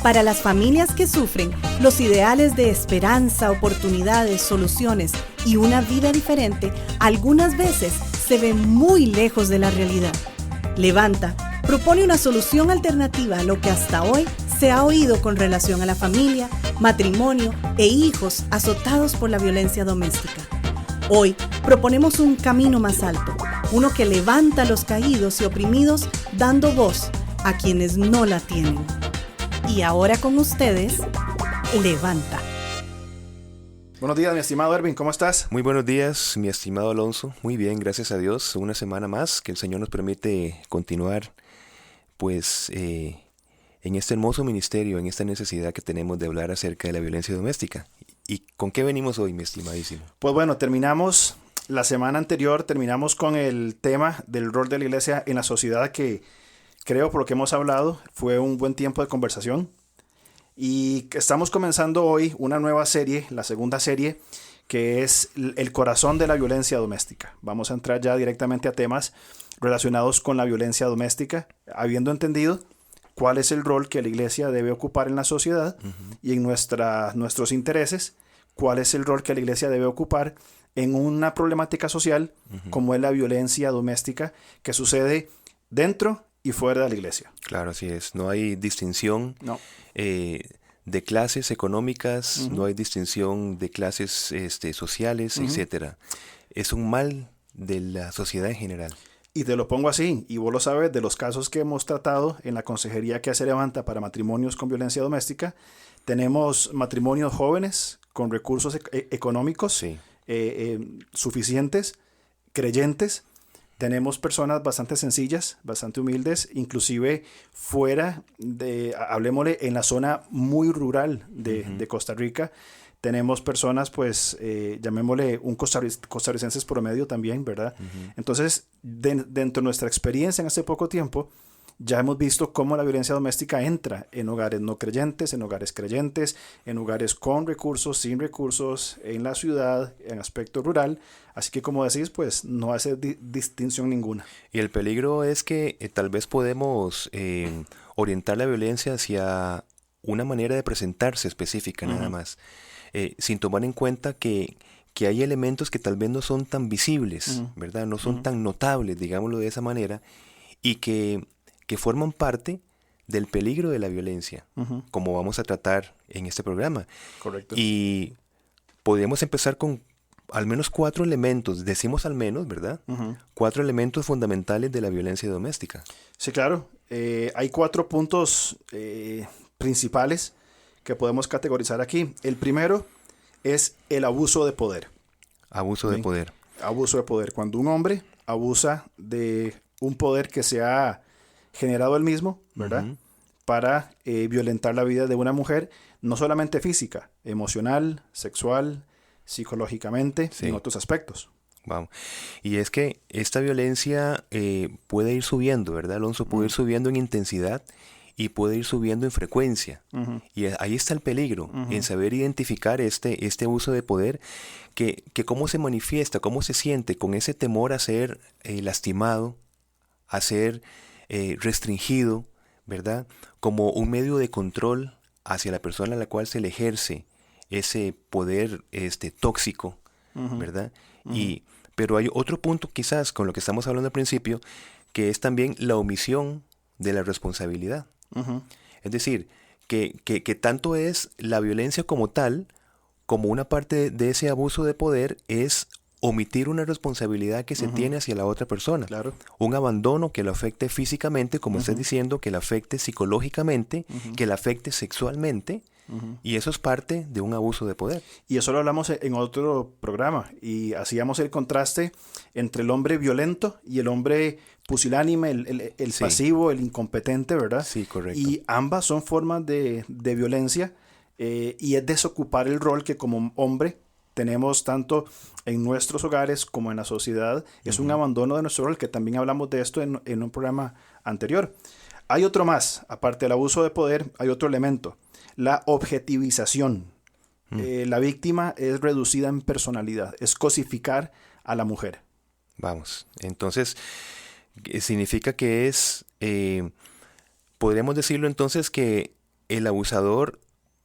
Para las familias que sufren, los ideales de esperanza, oportunidades, soluciones y una vida diferente algunas veces se ven muy lejos de la realidad. Levanta propone una solución alternativa a lo que hasta hoy se ha oído con relación a la familia, matrimonio e hijos azotados por la violencia doméstica. Hoy proponemos un camino más alto, uno que levanta a los caídos y oprimidos, dando voz a quienes no la tienen. Y ahora con ustedes, Levanta. Buenos días, mi estimado Erwin, ¿cómo estás? Muy buenos días, mi estimado Alonso. Muy bien, gracias a Dios. Una semana más que el Señor nos permite continuar, pues, en este hermoso ministerio, en esta necesidad que tenemos de hablar acerca de la violencia doméstica. ¿Y con qué venimos hoy, mi estimadísimo? Pues bueno, terminamos la semana anterior, terminamos con el tema del rol de la iglesia en la sociedad, que creo, por lo que hemos hablado, fue un buen tiempo de conversación. Y estamos comenzando hoy una nueva serie, la segunda serie, que es el corazón de la violencia doméstica. Vamos a entrar ya directamente a temas relacionados con la violencia doméstica, habiendo entendido cuál es el rol que la iglesia debe ocupar en la sociedad y en nuestros intereses, cuál es el rol que la iglesia debe ocupar en una problemática social como es la violencia doméstica que sucede dentro y fuera de la iglesia. Claro, así es. No hay distinción de clases económicas, no hay distinción de clases sociales, etcétera. Es un mal de la sociedad en general. Y te lo pongo así, y vos lo sabes, de los casos que hemos tratado en la consejería que hace Levanta para matrimonios con violencia doméstica, tenemos matrimonios jóvenes con recursos económicos suficientes, creyentes. Tenemos personas bastante sencillas, bastante humildes, inclusive fuera de, hablemosle, en la zona muy rural de Costa Rica. Tenemos personas, pues, llamémosle costarricenses promedio también, ¿verdad? Entonces, dentro de nuestra experiencia en hace poco tiempo, ya hemos visto cómo la violencia doméstica entra en hogares no creyentes, en hogares creyentes, en hogares con recursos, sin recursos, en la ciudad, en aspecto rural. Así que, como decís, pues no hace distinción ninguna. Y el peligro es que tal vez podemos orientar la violencia hacia una manera de presentarse específica nada más, sin tomar en cuenta que hay elementos que tal vez no son tan visibles, ¿verdad? No son tan notables, digámoslo de esa manera, y que forman parte del peligro de la violencia, como vamos a tratar en este programa. Correcto. Y podríamos empezar con al menos 4 elementos, decimos al menos, ¿verdad? 4 elementos fundamentales de la violencia doméstica. Sí, claro. Hay 4 puntos principales que podemos categorizar aquí. El primero es el abuso de poder. Abuso de poder. Abuso de poder. Cuando un hombre abusa de un poder que se ha generado él mismo, ¿verdad? Para violentar la vida de una mujer, no solamente física, emocional, sexual, psicológicamente, en otros aspectos. Vamos. Y es que esta violencia puede ir subiendo, ¿verdad, Alonso? Puede ir subiendo en intensidad y puede ir subiendo en frecuencia. Y ahí está el peligro, en saber identificar este abuso de poder, que cómo se manifiesta, cómo se siente con ese temor a ser lastimado, a ser restringido, ¿verdad? Como un medio de control hacia la persona a la cual se le ejerce ese poder tóxico, ¿verdad? Pero hay otro punto quizás con lo que estamos hablando al principio, que es también la omisión de la responsabilidad. Es decir, que tanto es la violencia como tal, como una parte de ese abuso de poder es omitir una responsabilidad que se tiene hacia la otra persona. Claro. Un abandono que lo afecte físicamente, como estás diciendo, que lo afecte psicológicamente, que lo afecte sexualmente, y eso es parte de un abuso de poder. Y eso lo hablamos en otro programa, y hacíamos el contraste entre el hombre violento y el hombre pusilánime, el pasivo, el incompetente, ¿verdad? Sí, correcto. Y ambas son formas de violencia, y es desocupar el rol que como hombre tenemos tanto en nuestros hogares como en la sociedad. Es un abandono de nuestro rol, que también hablamos de esto en un programa anterior. Hay otro más, aparte del abuso de poder, hay otro elemento, la objetivización. La víctima es reducida en personalidad, es cosificar a la mujer. Vamos, entonces Significa que podríamos decirlo entonces que el abusador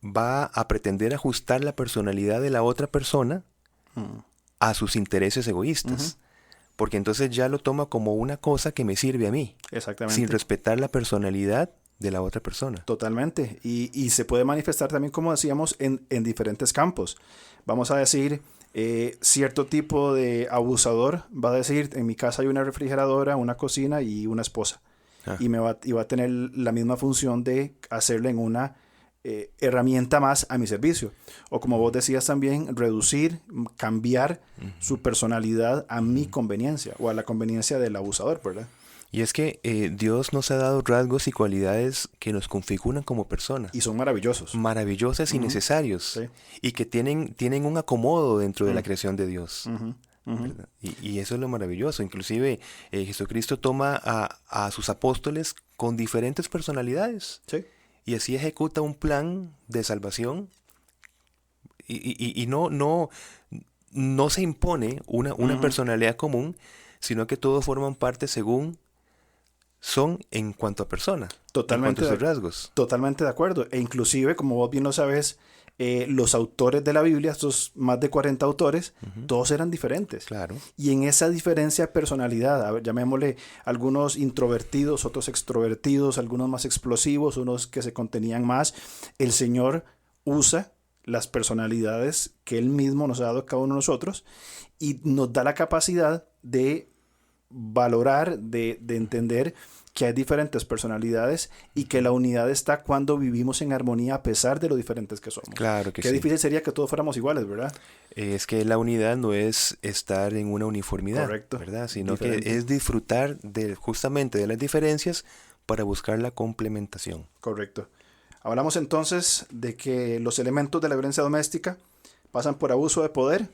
va a pretender ajustar la personalidad de la otra persona a sus intereses egoístas. Porque entonces ya lo toma como una cosa que me sirve a mí. Exactamente. Sin respetar la personalidad de la otra persona. Totalmente. Y se puede manifestar también, como decíamos, en diferentes campos. Vamos a decir, cierto tipo de abusador va a decir, en mi casa hay una refrigeradora, una cocina y una esposa. Y va a tener la misma función de hacerle en una herramienta más a mi servicio. O como vos decías también, reducir, cambiar su personalidad a mi conveniencia o a la conveniencia del abusador, ¿verdad? Y es que Dios nos ha dado rasgos y cualidades que nos configuran como personas. Y son maravillosos. Maravillosas y necesarios. Sí. Y que tienen un acomodo dentro de la creación de Dios. Y eso es lo maravilloso. Inclusive Jesucristo toma a sus apóstoles con diferentes personalidades. Sí. Y así ejecuta un plan de salvación. Y no se impone una personalidad común, sino que todos forman parte según son en cuanto a persona. Totalmente. En cuanto a sus rasgos. Totalmente de acuerdo. E inclusive, como vos bien lo sabes, los autores de la Biblia, estos más de 40 autores, todos eran diferentes. Claro. Y en esa diferencia de personalidad, a ver, llamémosle algunos introvertidos, otros extrovertidos, algunos más explosivos, unos que se contenían más, el Señor usa las personalidades que Él mismo nos ha dado a cada uno de nosotros y nos da la capacidad de valorar, de entender que hay diferentes personalidades y que la unidad está cuando vivimos en armonía a pesar de lo diferentes que somos. Claro que sí. Qué difícil sería que todos fuéramos iguales, ¿verdad? Es que la unidad no es estar en una uniformidad, correcto, ¿verdad? Sino diferente. Que es disfrutar justamente de las diferencias para buscar la complementación. Correcto. Hablamos entonces de que los elementos de la violencia doméstica pasan por abuso de poder,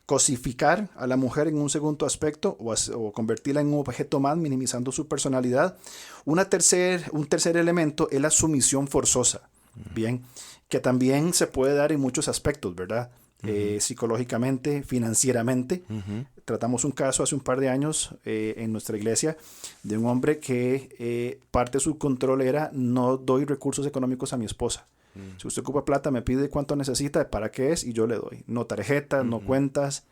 cosificar a la mujer en un segundo aspecto o convertirla en un objeto más, minimizando su personalidad. Un tercer elemento es la sumisión forzosa, bien, que también se puede dar en muchos aspectos, ¿verdad? Psicológicamente, financieramente. Tratamos un caso hace un par de años en nuestra iglesia de un hombre que parte de su control era: no doy recursos económicos a mi esposa. Si usted ocupa plata, me pide cuánto necesita, para qué es, y yo le doy. No tarjetas, no cuentas.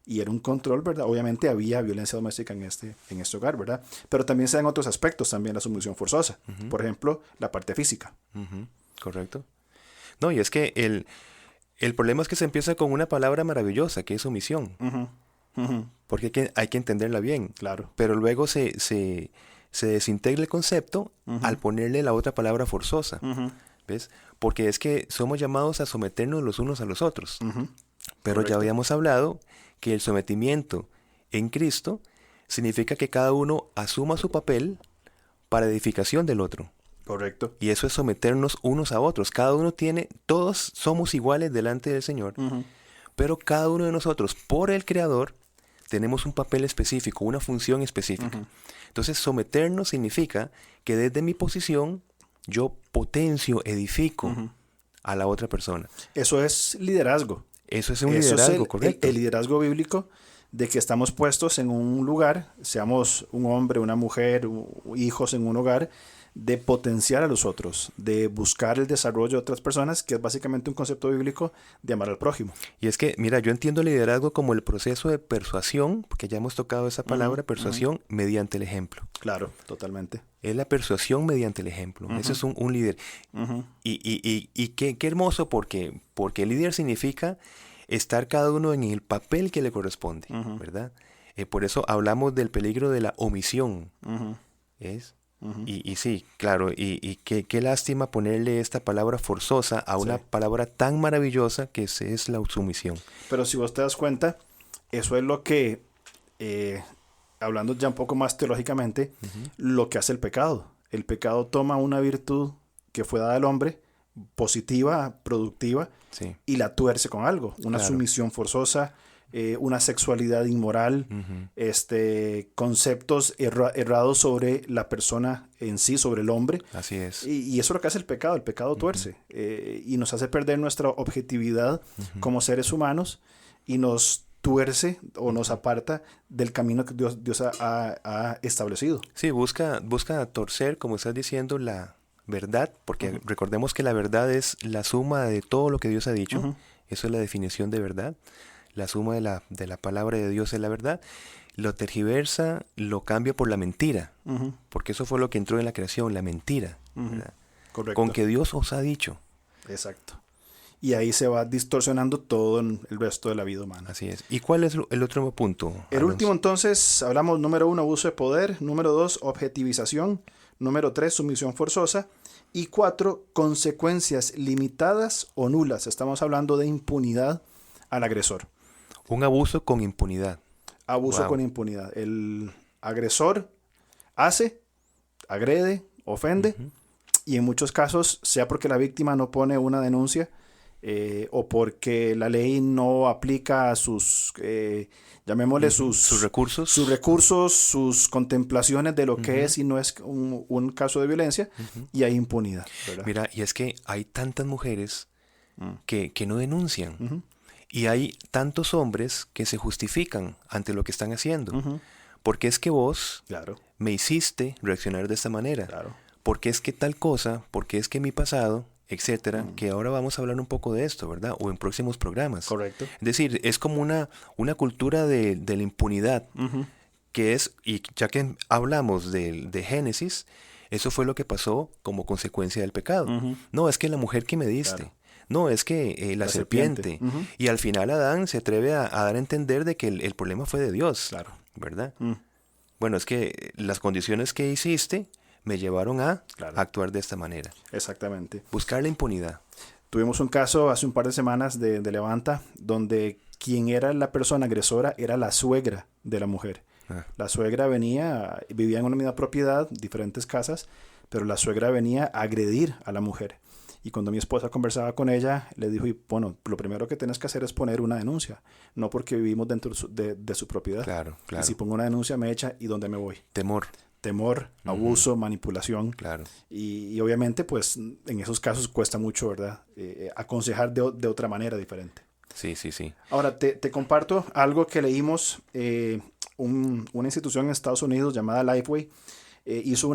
Y era un control, ¿verdad? Obviamente había violencia doméstica en este hogar, ¿verdad? Pero también se dan otros aspectos, también la sumisión forzosa. Por ejemplo, la parte física. Correcto. No, y es que el problema es que se empieza con una palabra maravillosa, que es sumisión. Porque hay que entenderla bien. Claro. Pero luego se desintegra el concepto al ponerle la otra palabra forzosa. ¿Ves? Porque es que somos llamados a someternos los unos a los otros. Pero correcto. Ya habíamos hablado que el sometimiento en Cristo significa que cada uno asuma su papel para edificación del otro. Correcto. Y eso es someternos unos a otros. Todos somos iguales delante del Señor, pero cada uno de nosotros, por el Creador, tenemos un papel específico, una función específica. Entonces, someternos significa que desde mi posición yo potencio, edifico a la otra persona. Eso es liderazgo. Eso es un liderazgo, correcto. El liderazgo bíblico de que estamos puestos en un lugar, seamos un hombre, una mujer, hijos en un hogar, de potenciar a los otros, de buscar el desarrollo de otras personas, que es básicamente un concepto bíblico de amar al prójimo. Y es que, mira, yo entiendo el liderazgo como el proceso de persuasión, porque ya hemos tocado esa palabra, persuasión, mediante el ejemplo. Claro, totalmente. Es la persuasión mediante el ejemplo. Ese es un líder. Y qué hermoso, porque el líder significa estar cada uno en el papel que le corresponde, ¿verdad? Por eso hablamos del peligro de la omisión. ¿Es? Y sí, claro, y qué lástima ponerle esta palabra forzosa a una palabra tan maravillosa que es la sumisión. Pero si vos te das cuenta, eso es lo que, hablando ya un poco más teológicamente, lo que hace el pecado. El pecado toma una virtud que fue dada al hombre, positiva, productiva, y la tuerce con algo, una sumisión forzosa, una sexualidad inmoral, conceptos errados sobre la persona en sí, sobre el hombre. Así es. Y eso es lo que hace el pecado tuerce, y nos hace perder nuestra objetividad como seres humanos, y nos tuerce o nos aparta del camino que Dios ha establecido. Sí, busca torcer, como estás diciendo, la verdad, porque recordemos que la verdad es la suma de todo lo que Dios ha dicho. Eso es la definición de verdad. La suma de la palabra de Dios es la verdad. Lo tergiversa, lo cambia por la mentira, porque eso fue lo que entró en la creación, la mentira. Correcto. Con que Dios os ha dicho. Exacto. Y ahí se va distorsionando todo el resto de la vida humana. Así es. ¿Y cuál es el otro punto, El Alonso? último, entonces, hablamos número 1, abuso de poder. Número 2, objetivización. Número 3, sumisión forzosa. Y 4, consecuencias limitadas o nulas. Estamos hablando de impunidad al agresor. Un abuso con impunidad. Abuso Wow. con impunidad. El agresor hace, agrede, ofende. Y en muchos casos, sea porque la víctima no pone una denuncia, o porque la ley no aplica sus, llamémosle Sus recursos. sus contemplaciones de lo que es y no es un caso de violencia, y hay impunidad, ¿verdad? Mira, y es que hay tantas mujeres que no denuncian. Y hay tantos hombres que se justifican ante lo que están haciendo. Porque es que vos Claro, me hiciste reaccionar de esta manera. claro. Porque es que tal cosa, porque es que mi pasado, etcétera, que ahora vamos a hablar un poco de esto, ¿verdad? O en próximos programas. Correcto. Es decir, es como una cultura de la impunidad, que es, y ya que hablamos de Génesis, eso fue lo que pasó como consecuencia del pecado. No, es que la mujer que me diste. Claro. No, es que la serpiente. Y al final Adán se atreve a dar a entender de que el problema fue de Dios. Claro. ¿Verdad? Bueno, es que las condiciones que hiciste me llevaron a actuar de esta manera. Exactamente. Buscar la impunidad. Tuvimos un caso hace un par de semanas de Levanta, donde quien era la persona agresora era la suegra de la mujer. La suegra vivía en una misma propiedad, diferentes casas, pero la suegra venía a agredir a la mujer. Y cuando mi esposa conversaba con ella, le dijo, bueno, lo primero que tienes que hacer es poner una denuncia, no porque vivimos dentro de su propiedad. Claro, Y si pongo una denuncia me echa, ¿y dónde me voy? Temor, abuso, manipulación. Claro. Y obviamente, pues, en esos casos cuesta mucho, ¿verdad? Aconsejar de otra manera diferente. Sí, sí, sí. Ahora, te comparto algo que leímos. Una institución en Estados Unidos llamada Lifeway hizo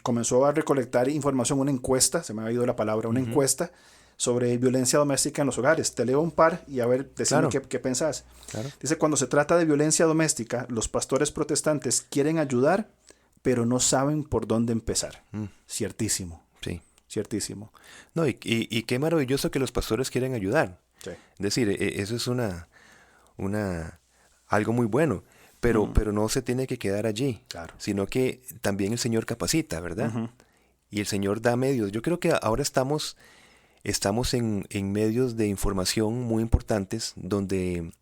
comenzó a recolectar información, una encuesta, se me ha oído la palabra, una encuesta sobre violencia doméstica en los hogares. Te leo un par y a ver, decime qué pensás. Claro. Dice, cuando se trata de violencia doméstica, los pastores protestantes quieren ayudar, pero no saben por dónde empezar. Ciertísimo. Sí. Ciertísimo. No, y qué maravilloso que los pastores quieren ayudar. Sí. Es decir, eso es algo muy bueno. Pero no se tiene que quedar allí, sino que también el Señor capacita, ¿verdad? Y el Señor da medios. Yo creo que ahora estamos en medios de información muy importantes donde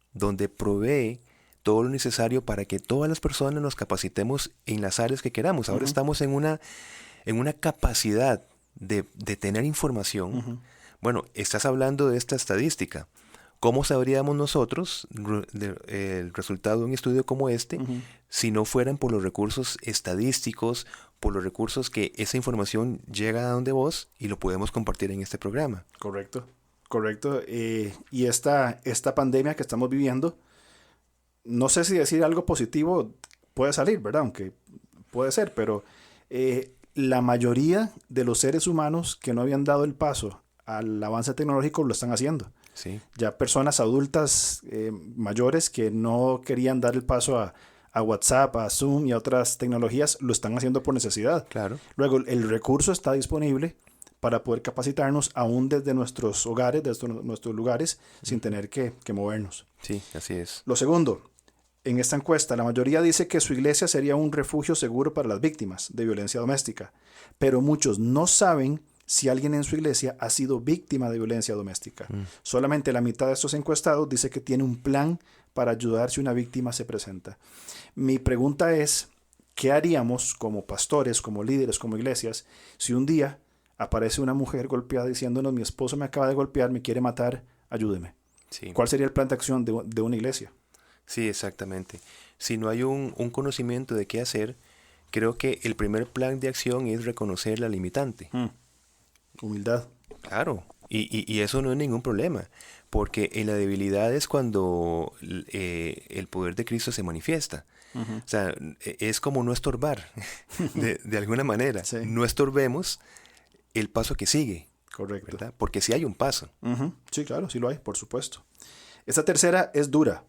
provee todo lo necesario para que todas las personas nos capacitemos en las áreas que queramos. Ahora estamos en una capacidad de tener información. Bueno, estás hablando de esta estadística. ¿Cómo sabríamos nosotros el resultado de un estudio como este si no fueran por los recursos estadísticos, por los recursos que esa información llega a donde vos y lo podemos compartir en este programa? Correcto. Y esta pandemia que estamos viviendo, no sé si decir algo positivo puede salir, ¿verdad? Aunque puede ser, pero la mayoría de los seres humanos que no habían dado el paso al avance tecnológico lo están haciendo. Sí. Ya personas adultas mayores que no querían dar el paso a WhatsApp, a Zoom y a otras tecnologías, lo están haciendo por necesidad. Claro. Luego, el recurso está disponible para poder capacitarnos aún desde nuestros hogares, desde nuestros lugares, sin tener que movernos. Sí, así es. Lo segundo, en esta encuesta, la mayoría dice que su iglesia sería un refugio seguro para las víctimas de violencia doméstica, pero muchos no saben si alguien en su iglesia ha sido víctima de violencia doméstica. Solamente la mitad de estos encuestados dice que tiene un plan para ayudar si una víctima se presenta. Mi pregunta es, ¿qué haríamos como pastores, como líderes, como iglesias, si un día aparece una mujer golpeada diciéndonos, mi esposo me acaba de golpear, me quiere matar, ayúdeme? Sí. ¿Cuál sería el plan de acción de una iglesia? Sí, exactamente. Si no hay un conocimiento de qué hacer, creo que el primer plan de acción es reconocer la limitante. Humildad. Claro, y eso no es ningún problema, porque en la debilidad es cuando el poder de Cristo se manifiesta. O sea, es como no estorbar, de alguna manera. Sí. No estorbemos el paso que sigue. Correcto. ¿Verdad? Porque sí hay un paso. Sí, claro, sí lo hay, por supuesto. Esta tercera es dura.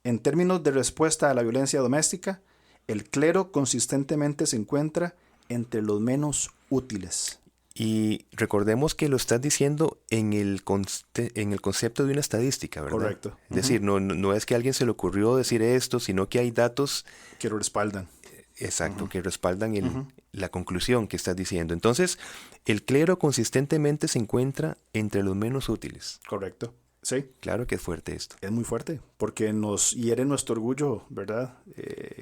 En términos de respuesta a la violencia doméstica, el clero consistentemente se encuentra entre los menos útiles. Y recordemos que lo estás diciendo en el concepto de una estadística, ¿verdad? Correcto. Es decir, no es que a alguien se le ocurrió decir esto, sino que hay datos... Que lo respaldan. Exacto, que respaldan la conclusión que estás diciendo. Entonces, el clero consistentemente se encuentra entre los menos útiles. Correcto. Sí. Claro que es fuerte esto. Es muy fuerte, porque nos hiere nuestro orgullo, ¿verdad?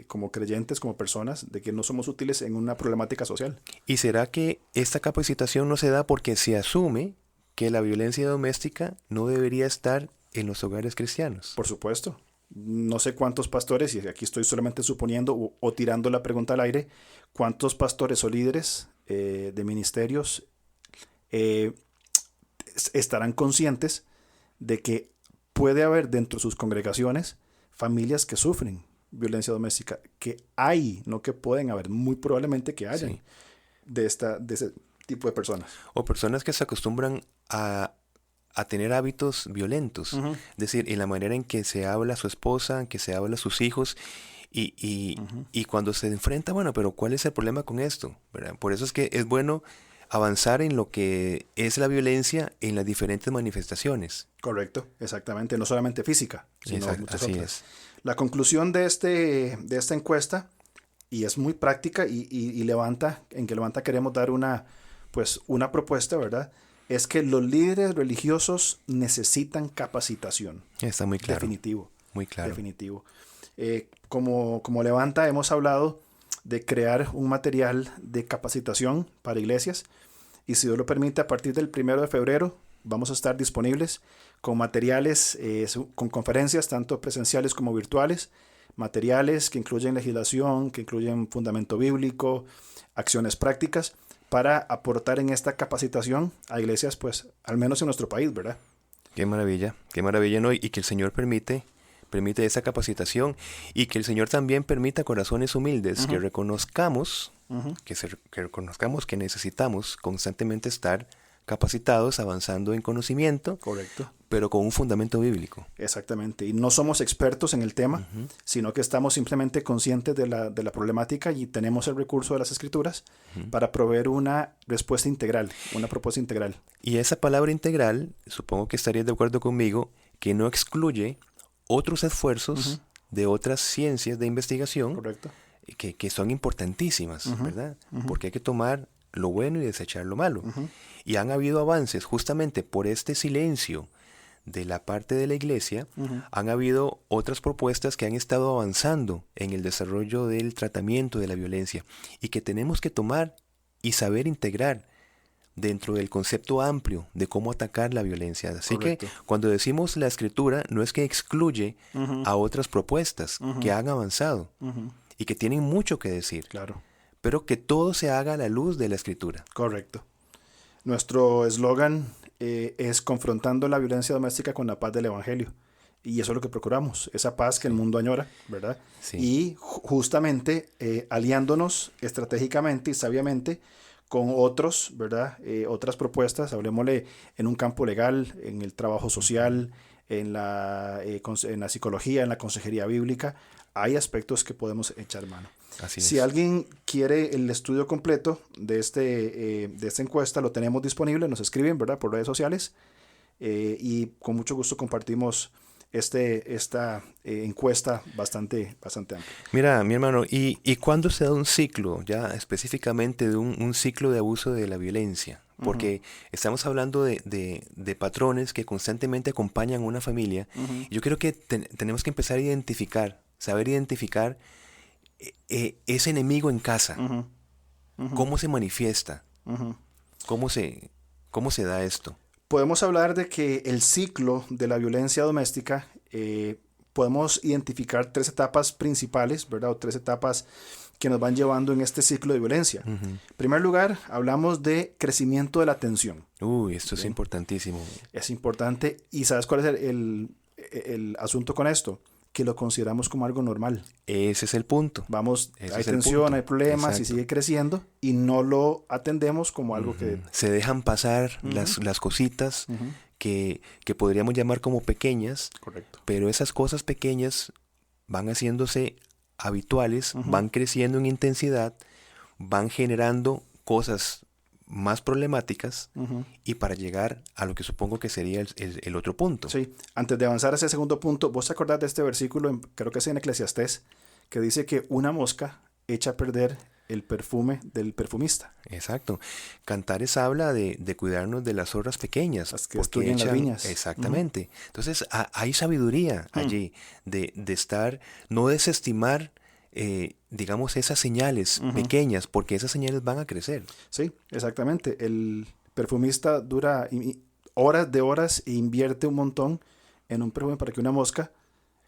Como creyentes, como personas, de que no somos útiles en una problemática social. ¿Y será que esta capacitación no se da porque se asume que la violencia doméstica no debería estar en los hogares cristianos? Por supuesto. No sé cuántos pastores, y aquí estoy solamente suponiendo o tirando la pregunta al aire, cuántos pastores o líderes de ministerios estarán conscientes de que puede haber dentro de sus congregaciones familias que sufren violencia doméstica, que hay, no que pueden haber, muy probablemente que hayan Sí. de ese tipo de personas. O personas que se acostumbran a tener hábitos violentos. Es decir, en la manera en que se habla a su esposa, en que se habla a sus hijos, y cuando se enfrenta, bueno, pero ¿cuál es el problema con esto? ¿Verdad? Por eso es que es bueno avanzar en lo que es la violencia en las diferentes manifestaciones. Correcto, exactamente, no solamente física, sino muchas así otras. es. La conclusión de esta encuesta, y es muy práctica y levanta queremos dar una propuesta, ¿verdad? Es que los líderes religiosos necesitan capacitación. Está muy claro. Definitivo. Muy claro. Definitivo. Como Levanta, hemos hablado de crear un material de capacitación para iglesias, y si Dios lo permite, a partir del 1 de febrero vamos a estar disponibles con materiales, con conferencias tanto presenciales como virtuales, materiales que incluyen legislación, que incluyen fundamento bíblico, acciones prácticas, para aportar en esta capacitación a iglesias, pues, al menos en nuestro país, ¿verdad? Qué maravilla, ¿no? Y que el Señor permite esa capacitación, y que el Señor también permita corazones humildes, que reconozcamos, que reconozcamos que necesitamos constantemente estar capacitados, avanzando en conocimiento. Correcto. Pero con un fundamento bíblico. Exactamente. Y no somos expertos en el tema, sino que estamos simplemente conscientes de la problemática, y tenemos el recurso de las Escrituras para proveer una respuesta integral, una propuesta integral. Y esa palabra integral, supongo que estarías de acuerdo conmigo, que no excluye otros esfuerzos de otras ciencias de investigación. Correcto. Que son importantísimas, ¿verdad? Porque hay que tomar lo bueno y desechar lo malo. Y han habido avances justamente por este silencio de la parte de la iglesia. Han habido otras propuestas que han estado avanzando en el desarrollo del tratamiento de la violencia, y que tenemos que tomar y saber integrar dentro del concepto amplio de cómo atacar la violencia. Así Correcto. que cuando decimos la Escritura, no es que excluye a otras propuestas que han avanzado y que tienen mucho que decir. Claro. Pero que todo se haga a la luz de la Escritura. Correcto. Nuestro eslogan es confrontando la violencia doméstica con la paz del Evangelio. Y eso es lo que procuramos, esa paz que el mundo añora, ¿verdad? Sí. Y justamente aliándonos estratégicamente y sabiamente con otros, ¿verdad? Otras propuestas, hablemosle en un campo legal, en el trabajo social, en la psicología, en la consejería bíblica. Hay aspectos que podemos echar mano. Así Si es. alguien quiere el estudio completo de esta encuesta, lo tenemos disponible, nos escriben, ¿verdad? Por redes sociales, y con mucho gusto compartimos esta encuesta bastante amplia. Mira, mi hermano, ¿y cuándo se da un ciclo, ya específicamente de un ciclo de abuso de la violencia? Porque estamos hablando de patrones que constantemente acompañan a una familia. Yo creo que tenemos que empezar a saber identificar ese enemigo en casa. ¿Cómo se manifiesta? ¿Cómo se da esto? Podemos hablar de que el ciclo de la violencia doméstica podemos identificar 3 etapas principales, ¿verdad? O 3 etapas que nos van llevando en este ciclo de violencia. En primer lugar, hablamos de crecimiento de la tensión. Uy, esto es importantísimo. Es importante. ¿Y sabes cuál es el asunto con esto? Que lo consideramos como algo normal. Ese es el punto. Vamos, Ese hay es el tensión, punto. hay problemas. Exacto. Y sigue creciendo y no lo atendemos como algo que... Se dejan pasar las cositas que podríamos llamar como pequeñas, Correcto. pero esas cosas pequeñas van haciéndose habituales, van creciendo en intensidad, van generando cosas más problemáticas y para llegar a lo que supongo que sería el otro punto. Sí, antes de avanzar a ese segundo punto, ¿vos te acordás de este versículo, creo que es en Eclesiastés, que dice que una mosca echa a perder el perfume del perfumista? Exacto. Cantares habla de cuidarnos de las zorras pequeñas. Las que destruyen las viñas. Exactamente. Entonces hay sabiduría allí de estar, no desestimar, digamos, esas señales pequeñas, porque esas señales van a crecer. Sí, exactamente. El perfumista dura horas de horas e invierte un montón en un perfume para que una mosca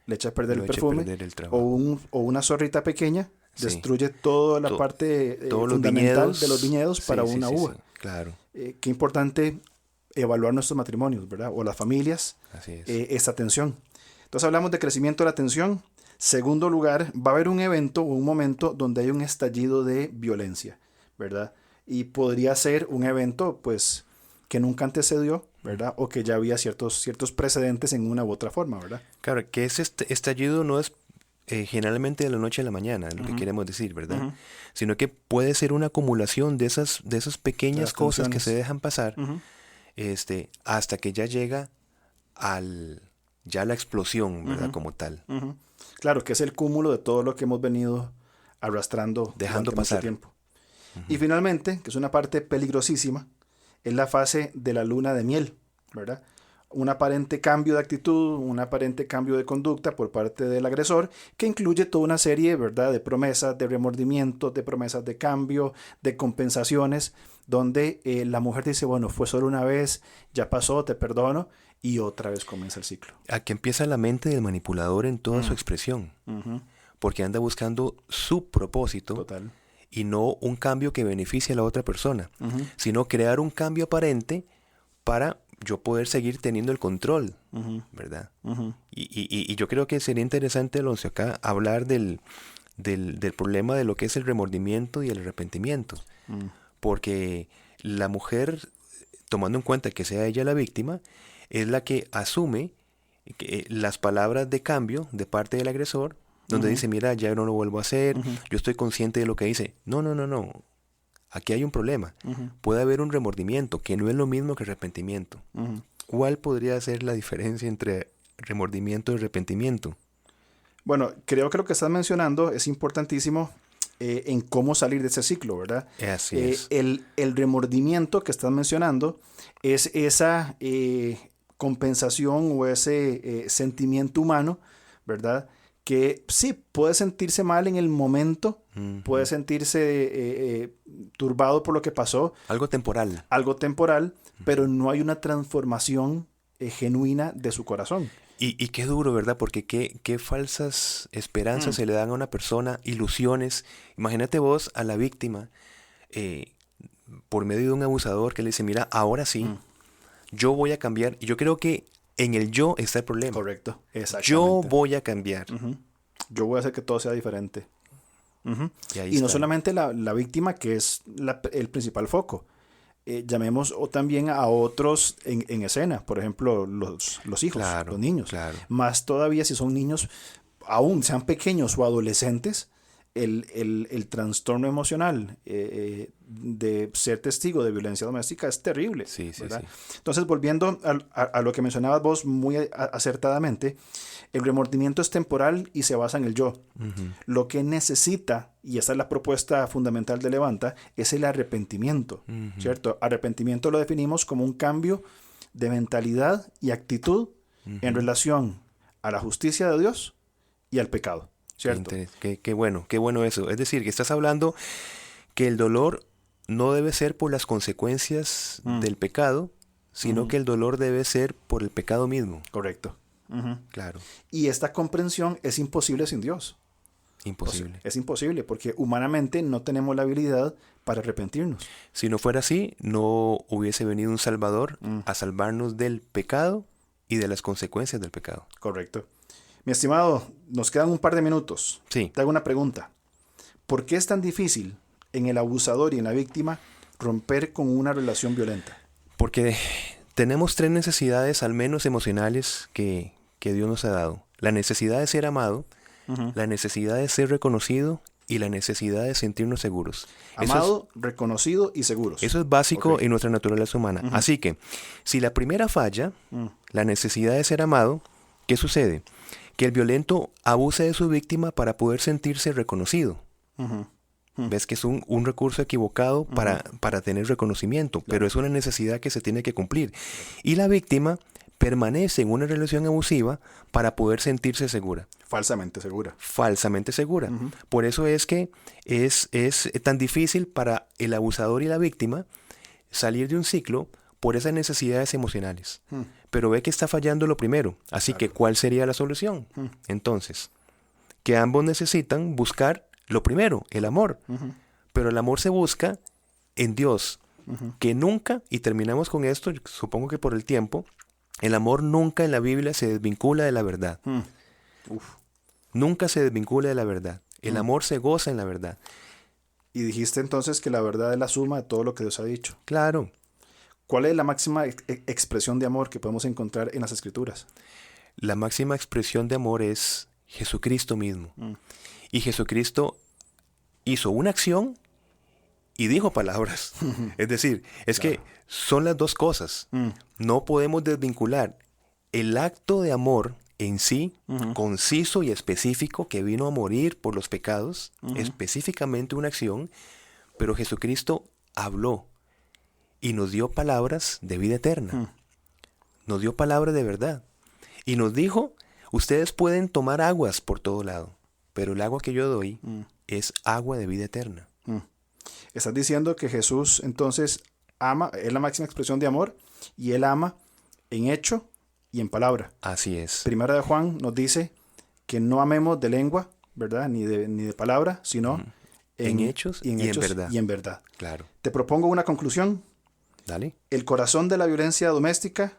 le eche a perder el perfume, o una zorrita pequeña destruye toda la parte fundamental de los viñedos para una uva. Sí, claro. Qué importante evaluar nuestros matrimonios, ¿verdad? O las familias, Así es. esta tensión. Entonces hablamos de crecimiento de la tensión. Segundo lugar, va a haber un evento o un momento donde hay un estallido de violencia, ¿verdad? Y podría ser un evento, pues, que nunca antecedió, ¿verdad? O que ya había ciertos precedentes en una u otra forma, ¿verdad? Claro, que ese estallido no es generalmente de la noche a la mañana, es lo que queremos decir, ¿verdad? Sino que puede ser una acumulación de esas pequeñas cosas que se dejan pasar, hasta que ya llega ya la explosión, ¿verdad? Como tal. Claro, que es el cúmulo de todo lo que hemos venido arrastrando dejando pasar mucho tiempo. Y finalmente, que es una parte peligrosísima, es la fase de la luna de miel, ¿verdad? Un aparente cambio de actitud, un aparente cambio de conducta por parte del agresor, que incluye toda una serie, ¿verdad?, de promesas, de remordimientos, de promesas de cambio, de compensaciones, donde la mujer dice, bueno, fue solo una vez, ya pasó, te perdono, y otra vez comienza el ciclo. Aquí empieza la mente del manipulador en toda su expresión, porque anda buscando su propósito. Total. Y no un cambio que beneficie a la otra persona, sino crear un cambio aparente para yo poder seguir teniendo el control, ¿verdad? Y yo creo que sería interesante, Alonso, acá hablar del problema de lo que es el remordimiento y el arrepentimiento, porque la mujer, tomando en cuenta que sea ella la víctima, es la que asume las palabras de cambio de parte del agresor, donde dice, mira, ya no lo vuelvo a hacer, yo estoy consciente de lo que hice. No. Aquí hay un problema. Puede haber un remordimiento, que no es lo mismo que arrepentimiento. ¿Cuál podría ser la diferencia entre remordimiento y arrepentimiento? Bueno, creo que lo que estás mencionando es importantísimo en cómo salir de ese ciclo, ¿verdad? Así es. El remordimiento que estás mencionando es esa compensación o ese sentimiento humano, ¿verdad?, que sí, puede sentirse mal en el momento, puede sentirse turbado por lo que pasó. Algo temporal. Pero no hay una transformación genuina de su corazón. Y qué duro, ¿verdad? Porque qué falsas esperanzas se le dan a una persona, ilusiones. Imagínate vos a la víctima, por medio de un abusador que le dice, mira, ahora sí, yo voy a cambiar. Y yo creo que en el yo está el problema. Correcto, exactamente. Yo voy a cambiar. Yo voy a hacer que todo sea diferente. Y no solamente la víctima, que es el principal foco. Llamemos también a otros en escena. Por ejemplo, los hijos, los niños. Claro. Más todavía si son niños, aún sean pequeños o adolescentes, el trastorno emocional de ser testigo de violencia doméstica es terrible. Sí. Entonces, volviendo a lo que mencionabas vos muy acertadamente, el remordimiento es temporal y se basa en el yo. Lo que necesita, y esa es la propuesta fundamental de Levanta, es el arrepentimiento, ¿cierto? Arrepentimiento lo definimos como un cambio de mentalidad y actitud en relación a la justicia de Dios y al pecado. ¿Cierto? Qué bueno eso. Es decir, que estás hablando que el dolor no debe ser por las consecuencias del pecado, sino que el dolor debe ser por el pecado mismo. Correcto. Claro. Y esta comprensión es imposible sin Dios. Imposible. O sea, es imposible porque humanamente no tenemos la habilidad para arrepentirnos. Si no fuera así, no hubiese venido un Salvador a salvarnos del pecado y de las consecuencias del pecado. Correcto. Mi estimado, nos quedan un par de minutos. Sí. Te hago una pregunta. ¿Por qué es tan difícil en el abusador y en la víctima romper con una relación violenta? Porque tenemos 3 necesidades, al menos emocionales, que Dios nos ha dado. La necesidad de ser amado, la necesidad de ser reconocido y la necesidad de sentirnos seguros. Amado, reconocido y seguros. Eso es básico en nuestra naturaleza humana. Así que, si la primera falla, la necesidad de ser amado, ¿qué sucede? Que el violento abusa de su víctima para poder sentirse reconocido. Ves que es un recurso equivocado para tener reconocimiento, pero es una necesidad que se tiene que cumplir. Y la víctima permanece en una relación abusiva para poder sentirse segura. Falsamente segura. Falsamente segura. Por eso es que es tan difícil para el abusador y la víctima salir de un ciclo por esas necesidades emocionales. Pero ve que está fallando lo primero. Así que, ¿cuál sería la solución? Entonces, que ambos necesitan buscar lo primero, el amor. Pero el amor se busca en Dios, que nunca, y terminamos con esto, supongo que por el tiempo, el amor nunca en la Biblia se desvincula de la verdad. Nunca se desvincula de la verdad. El amor se goza en la verdad. Y dijiste entonces que la verdad es la suma de todo lo que Dios ha dicho. Claro. ¿Cuál es la máxima expresión de amor que podemos encontrar en las Escrituras? La máxima expresión de amor es Jesucristo mismo. Y Jesucristo hizo una acción y dijo palabras. Es decir, es que son las dos cosas. No podemos desvincular el acto de amor en sí, conciso y específico, que vino a morir por los pecados, específicamente una acción, pero Jesucristo habló y nos dio palabras de vida eterna. Nos dio palabras de verdad. Y nos dijo, ustedes pueden tomar aguas por todo lado, pero el agua que yo doy es agua de vida eterna. Estás diciendo que Jesús entonces ama, es la máxima expresión de amor, y Él ama en hecho y en palabra. Así es. Primera de Juan nos dice que no amemos de lengua, ¿verdad? Ni de palabra, sino en hechos y en verdad. Y en verdad. Claro. Te propongo una conclusión. Dale. El corazón de la violencia doméstica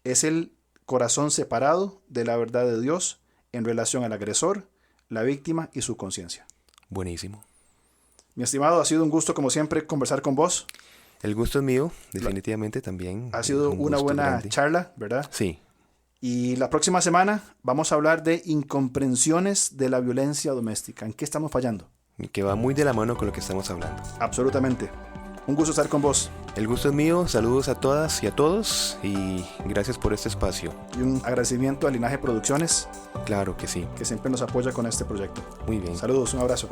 es el corazón separado de la verdad de Dios en relación al agresor, la víctima y su conciencia. Buenísimo. Mi estimado, ha sido un gusto como siempre conversar con vos. El gusto es mío, definitivamente también. Ha sido una buena grande. charla, ¿verdad? Sí. Y la próxima semana vamos a hablar de incomprensiones de la violencia doméstica. ¿En qué estamos fallando? Que va muy de la mano con lo que estamos hablando. Absolutamente. Un gusto estar con vos. El gusto es mío, saludos a todas y a todos y gracias por este espacio. Y un agradecimiento a Linaje Producciones, Claro que sí. que siempre nos apoya con este proyecto. Muy bien. Saludos, un abrazo.